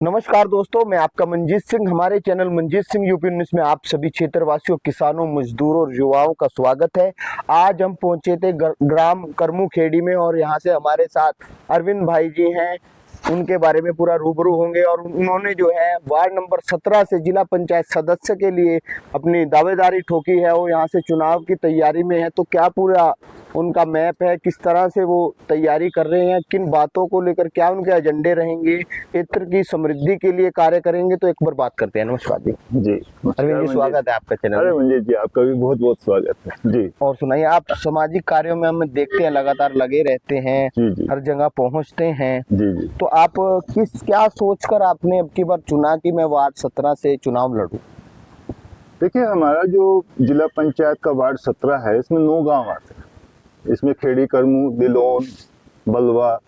नमस्कार दोस्तों, मैं आपका मंजीत सिंह। हमारे channel Manjeet Singh UP news में आप सभी क्षेत्रवासियों, किसानों, मजदूरों और युवाओं का स्वागत है। आज हम पहुंचे थे ग्राम करमू खेड़ी में और यहां से हमारे साथ अरविंद भाई जी हैं। उनके बारे में पूरा रूबरू होंगे और उन्होंने जो है वार्ड नंबर 17 से जिला पंचायत सदस्य के लिए अपनी दावेदारी ठोकी है और यहाँ से चुनाव की तैयारी में है। तो क्या पूरा उनका मैप है, किस तरह से वो तैयारी कर रहे हैं, किन बातों को लेकर क्या उनके एजेंडे रहेंगे, क्षेत्र की समृद्धि के लिए कार्य करेंगे। तो एक बार बात करते हैं। नमस्कार जी। जी अरविंद जी, स्वागत है आपका चैनल अरे में। मंजीत जी, आपका भी बहुत बहुत स्वागत है जी। और सुनाइए, आप सामाजिक कार्यों में हमें देखते हैं, लगातार लगे रहते हैं, जी जी हर जगह पहुंचते हैं। जी जी। तो आप क्या सोचकर आपने अब की बार चुना कि मैं वार्ड 17 से चुनाव लड़ूं? देखिए, हमारा जो जिला पंचायत का वार्ड 17 है, इसमें 9 गांव आते हैं। इसमें खेड़ी, करमू, दिलोन, बलवा,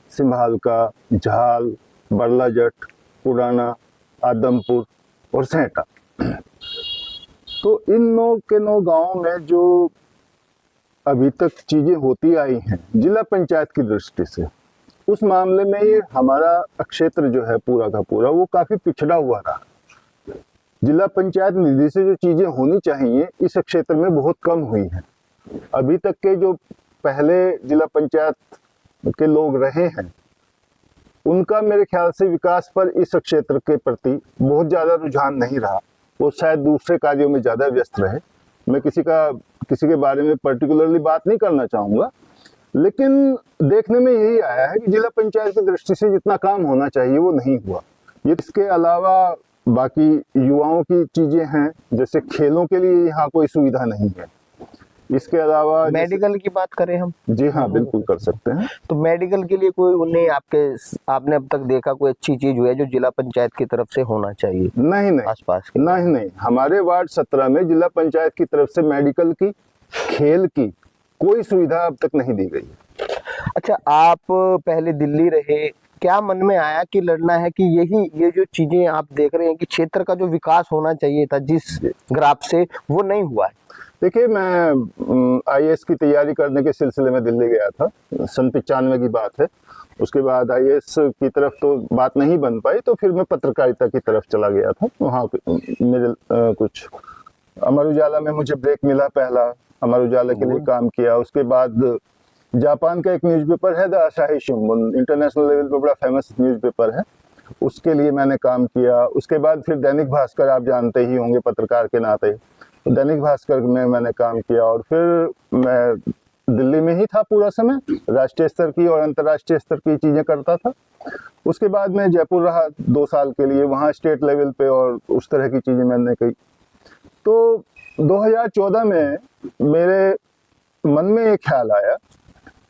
सिंभालका, झाल, बरला जट, पुराना, आदमपुर और सेंटा। तो इन 9 के 9 गांवों में जो अभी तक चीजें होती आई हैं जिला पंचायत की दृष्टि से, उस मामले में ये हमारा क्षेत्र जो है पूरा का पूरा वो काफी पिछड़ा हुआ रहा। जिला पंचायत निधि से जो चीजें होनी चाहिए इस क्षेत्र में बहुत कम हुई हैं। अभी तक के जो पहले जिला पंचायत के लोग रहे हैं, उनका मेरे ख्याल से विकास पर इस क्षेत्र के प्रति बहुत ज्यादा रुझान नहीं रहा। वो शायद दूसरे कार्यों में ज्यादा व्यस्त रहे। मैं किसी के बारे में पर्टिकुलरली बात नहीं करना चाहूंगा, लेकिन देखने में यही आया है कि जिला पंचायत की दृष्टि से जितना काम होना चाहिए वो नहीं हुआ। ये इसके अलावा बाकी युवाओं की चीजें हैं, जैसे खेलों के लिए यहाँ कोई सुविधा नहीं है। इसके अलावा मेडिकल की बात करें हम? जी हाँ, बिल्कुल कर सकते हैं। तो मेडिकल के लिए कोई उन्हें आपने अब तक देखा कोई अच्छी चीज हुई है जो जिला पंचायत की तरफ से होना चाहिए? नहीं आसपास के नहीं, हमारे वार्ड 17 में जिला पंचायत की तरफ से मेडिकल की, खेल की कोई सुविधा अब तक नहीं दी गई है। अच्छा, आप पहले दिल्ली रहे, क्या मन में आया कि लड़ना है कि ये जो चीजें आप देख रहे हैं कि क्षेत्र का जो विकास होना चाहिए था जिस ग्राफ से, वो नहीं हुआ है? देखिए, मैं आईएएस की तैयारी करने के सिलसिले में दिल्ली गया था। सन 95 की बात है। उसके बाद आईएएस की तरफ तो बात नहीं बन पाई, तो फिर मैं पत्रकारिता की तरफ चला गया था। वहाँ मेरे कुछ अमर उजाला में मुझे ब्रेक मिला। पहला अमर उजाला के लिए काम किया। उसके बाद जापान का एक न्यूज़पेपर है, द असाही शिंबुन, इंटरनेशनल लेवल पे बड़ा फेमस न्यूज़पेपर है, उसके लिए मैंने काम किया। उसके बाद फिर दैनिक भास्कर, आप जानते ही होंगे पत्रकार के नाते, तो दैनिक भास्कर में मैंने काम किया। और फिर मैं दिल्ली में ही था पूरा समय, राष्ट्रीय स्तर की और अंतर्राष्ट्रीय स्तर की चीजें करता था। उसके बाद मैं जयपुर रहा 2 साल के लिए, वहाँ स्टेट लेवल पे और उस तरह की चीजें मैंने की। तो 2014 में मेरे मन में एक ख्याल आया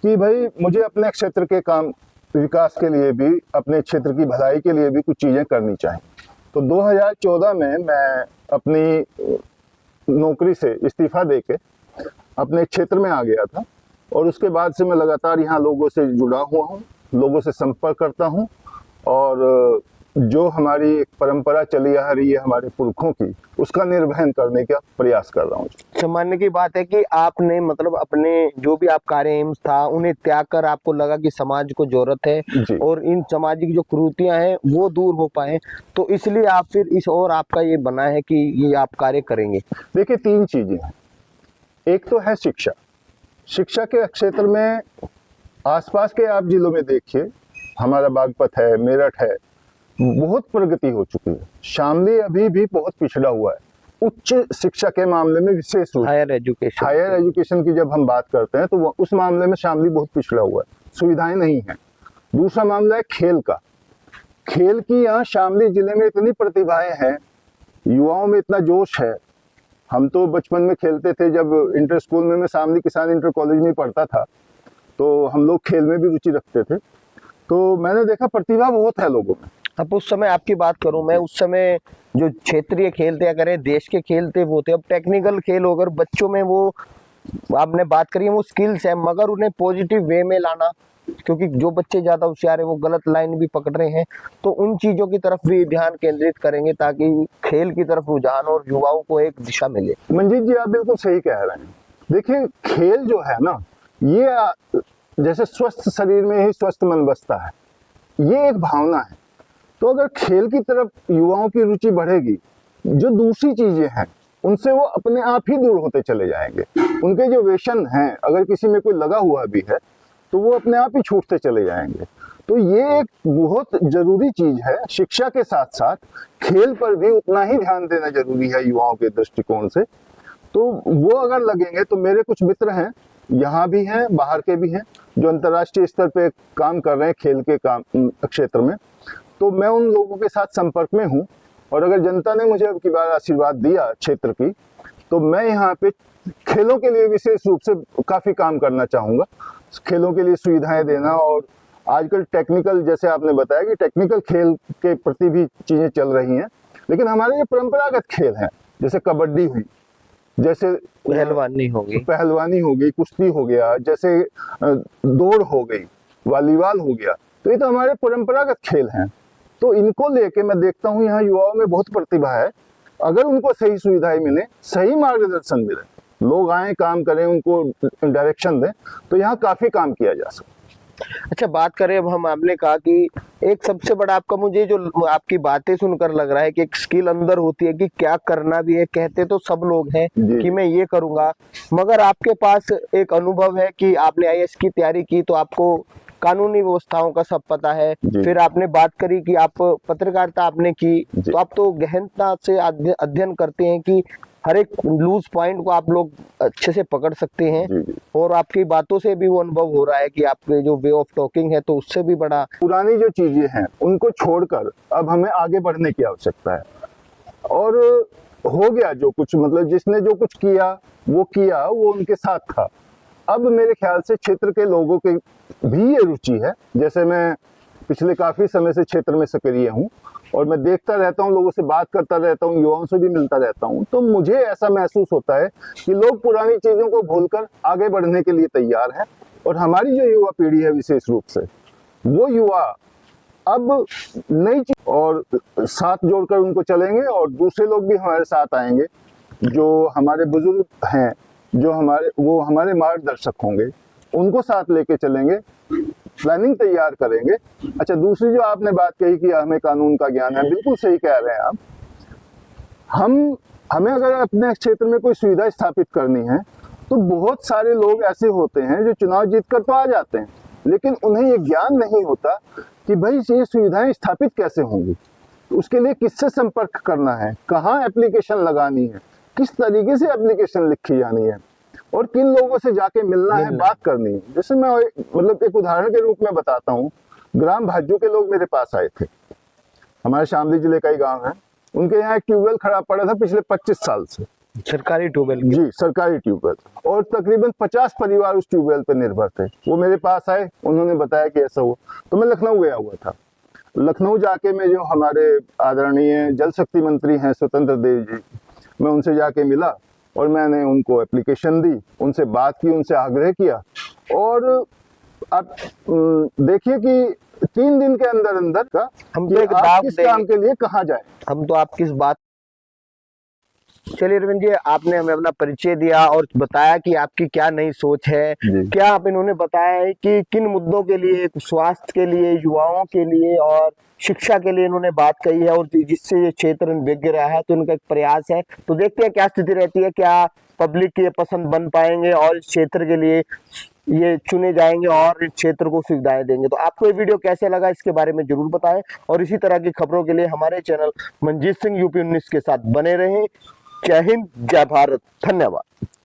कि भाई मुझे अपने क्षेत्र के काम विकास के लिए भी, अपने क्षेत्र की भलाई के लिए भी कुछ चीजें करनी चाहिए। तो 2014 में मैं अपनी नौकरी से इस्तीफा देके अपने क्षेत्र में आ गया था और उसके बाद से मैं लगातार यहाँ लोगों से जुड़ा हुआ हूँ, लोगों से संपर्क करता हूँ और जो हमारी एक परंपरा चली आ रही है हमारे पुरखों की, उसका निर्वहन करने का प्रयास कर रहा हूँ। सम्मानने की बात है कि आपने मतलब अपने जो भी आप कार्य एम्स था उन्हें त्याग कर आपको लगा कि समाज को जरूरत है और इन सामाजिक जो कुरीतियां हैं वो दूर हो पाए, तो इसलिए आप फिर इस और आपका ये बना है कि ये आप कार्य करेंगे। देखिए, 3 चीजें हैं। एक तो है शिक्षा। शिक्षा के क्षेत्र में आसपास के आप जिलों में देखिए, हमारा बागपत है, मेरठ है, बहुत प्रगति हो चुकी है। शामली अभी भी बहुत पिछड़ा हुआ है उच्च शिक्षा के मामले में, विशेष रूप हायर एजुकेशन की जब हम बात करते हैं तो उस मामले में शामली बहुत पिछड़ा हुआ है, सुविधाएं नहीं है। दूसरा मामला है खेल का। खेल की यहाँ शामली जिले में इतनी प्रतिभाएं हैं, युवाओं में इतना जोश है। हम तो बचपन में खेलते थे, जब इंटर स्कूल में मैं शामली किसान इंटर कॉलेज में पढ़ता था, तो हम लोग खेल में भी रुचि रखते थे। तो मैंने देखा प्रतिभा बहुत है लोगों में। अब उस समय आपकी बात करूं मैं, उस समय जो क्षेत्रीय खेल थे, अगर देश के खेल थे वो थे। अब टेक्निकल खेल होकर बच्चों में वो आपने बात करी है, वो स्किल्स है, मगर उन्हें पॉजिटिव वे में लाना, क्योंकि जो बच्चे ज्यादा होशियार है वो गलत लाइन भी पकड़ रहे हैं, तो उन चीजों की तरफ भी ध्यान केंद्रित करेंगे ताकि खेल की तरफ रुझान और युवाओं को एक दिशा मिले। मंजीत जी, आप बिल्कुल सही कह रहे हैं। देखिए, खेल जो है ना, ये जैसे स्वस्थ शरीर में ही स्वस्थ मन बसता है, ये एक भावना है। तो अगर खेल की तरफ युवाओं की रुचि बढ़ेगी, जो दूसरी चीजें हैं उनसे वो अपने आप ही दूर होते चले जाएंगे। उनके जो व्यसन हैं, अगर किसी में कोई लगा हुआ भी है तो वो अपने आप ही छूटते चले जाएंगे। तो ये एक बहुत जरूरी चीज है। शिक्षा के साथ साथ खेल पर भी उतना ही ध्यान देना जरूरी है युवाओं के दृष्टिकोण से। तो वो अगर लगेंगे तो मेरे कुछ मित्र हैं, यहाँ भी हैं, बाहर के भी हैं, जो अंतर्राष्ट्रीय स्तर पे काम कर रहे हैं खेल के काम क्षेत्र में। तो मैं उन लोगों के साथ संपर्क में हूँ, और अगर जनता ने मुझे अब की बार आशीर्वाद दिया क्षेत्र की, तो मैं यहाँ पे खेलों के लिए विशेष रूप से काफी काम करना चाहूँगा। खेलों के लिए सुविधाएं देना, और आजकल टेक्निकल, जैसे आपने बताया कि टेक्निकल खेल के प्रति भी चीजें चल रही हैं, लेकिन हमारे जो परंपरागत खेल हैं, जैसे कबड्डी हुई, जैसे पहलवानी हो गई, कुश्ती हो गया, जैसे दौड़ हो गई, वॉलीबॉल हो गया, तो ये तो हमारे परंपरागत खेल हैं। तो इनको लेके मैं देखता हूँ यहाँ युवाओं में बहुत प्रतिभा है। अगर उनको सही सुविधाएं मिले, सही मार्गदर्शन मिले, लोग आए, काम करें, उनको डायरेक्शन दें, तो यहाँ काफी काम किया जा सकता है। अच्छा, बात करें अब हम, आपने कहा कि एक सबसे बड़ा आपका, मुझे जो आपकी बातें सुनकर लग रहा है कि एक स्किल अंदर होती है कि क्या करना भी है। कहते तो सब लोग हैं कि मैं ये करूंगा, मगर आपके पास एक अनुभव है कि आपने आईएएस की तैयारी की, तो आपको कानूनी व्यवस्थाओं का सब पता है। फिर आपने बात करी कि आप पत्रकारिता आपने की, तो आप तो गहनता से अध्ययन करते हैं कि हर एक लूज पॉइंट को आप लोग अच्छे से पकड़ सकते हैं। और आपकी बातों से भी वो अनुभव हो रहा है कि आपके जो वे ऑफ टॉकिंग है, तो उससे भी बड़ा पुरानी जो चीजें हैं उनको छोड़कर अब हमें आगे बढ़ने की आवश्यकता है। और हो गया जो कुछ, मतलब जिसने जो कुछ किया वो उनके साथ था। अब मेरे ख्याल से क्षेत्र के लोगों के भी ये रुचि है। जैसे मैं पिछले काफी समय से क्षेत्र में सक्रिय हूँ, और मैं देखता रहता हूँ, लोगों से बात करता रहता हूँ, युवाओं से भी मिलता रहता हूँ, तो मुझे ऐसा महसूस होता है कि लोग पुरानी चीजों को भूलकर आगे बढ़ने के लिए तैयार हैं। और हमारी जो युवा पीढ़ी है, विशेष रूप से वो युवा अब नई चीज और साथ जोड़कर उनको चलेंगे, और दूसरे लोग भी हमारे साथ आएंगे, जो हमारे बुजुर्ग हैं, जो हमारे मार्गदर्शक होंगे, उनको साथ लेके चलेंगे, प्लानिंग तैयार करेंगे। अच्छा, दूसरी जो आपने बात कही कि हमें कानून का ज्ञान है, बिल्कुल सही कह रहे हैं आप। हमें अगर अपने क्षेत्र में कोई सुविधा स्थापित करनी है, तो बहुत सारे लोग ऐसे होते हैं जो चुनाव जीत कर तो आ जाते हैं, लेकिन उन्हें ये ज्ञान नहीं होता कि भाई ये सुविधाएं स्थापित कैसे होंगी, उसके लिए किससे संपर्क करना है, कहाँ एप्लीकेशन लगानी है, किस तरीके से एप्लीकेशन लिखी जानी है, और किन लोगों से जाके मिलना है, बात करनी है। जैसे मैं मतलब एक उदाहरण के रूप में बताता हूँ, ग्राम भाजू के लोग मेरे पास आए थे। हमारे शामली जिले का ही गांव है, उनके यहाँ एक ट्यूबवेल खराब पड़ा था पिछले 25 साल से, सरकारी ट्यूबवेल। जी, सरकारी ट्यूबवेल, और तकरीबन 50 परिवार उस ट्यूबवेल पर निर्भर थे। वो मेरे पास आए, उन्होंने बताया कि ऐसा हुआ। तो मैं लखनऊ गया हुआ था। लखनऊ जाके मैं जो हमारे आदरणीय जल शक्ति मंत्री हैं स्वतंत्र देव जी, मैं उनसे जाके मिला, और मैंने उनको एप्लीकेशन दी, उनसे बात की, उनसे आग्रह किया। और आप देखिए कि 3 दिन के अंदर अंदर का हम तो एक किस काम के लिए कहाँ जाए। हम तो आप किस बात, चलिए रविंद्र जी, आपने हमें अपना परिचय दिया और बताया कि आपकी क्या नई सोच है। क्या आप इन्होंने बताया है कि किन मुद्दों के लिए, स्वास्थ्य के लिए, युवाओं के लिए और शिक्षा के लिए इन्होंने बात कही है, और जिससे ये क्षेत्र बिक रहा है, तो उनका एक प्रयास है। तो देखते हैं क्या स्थिति रहती है, क्या पब्लिक के पसंद बन पाएंगे और इस क्षेत्र के लिए ये चुने जाएंगे और इस क्षेत्र को सुविधाएं देंगे। तो आपको ये वीडियो कैसे लगा, इसके बारे में जरूर बताएं, और इसी तरह की खबरों के लिए हमारे चैनल मंजीत सिंह यूपी 19 के साथ बने रहें। जय हिंद, जय भारत, धन्यवाद।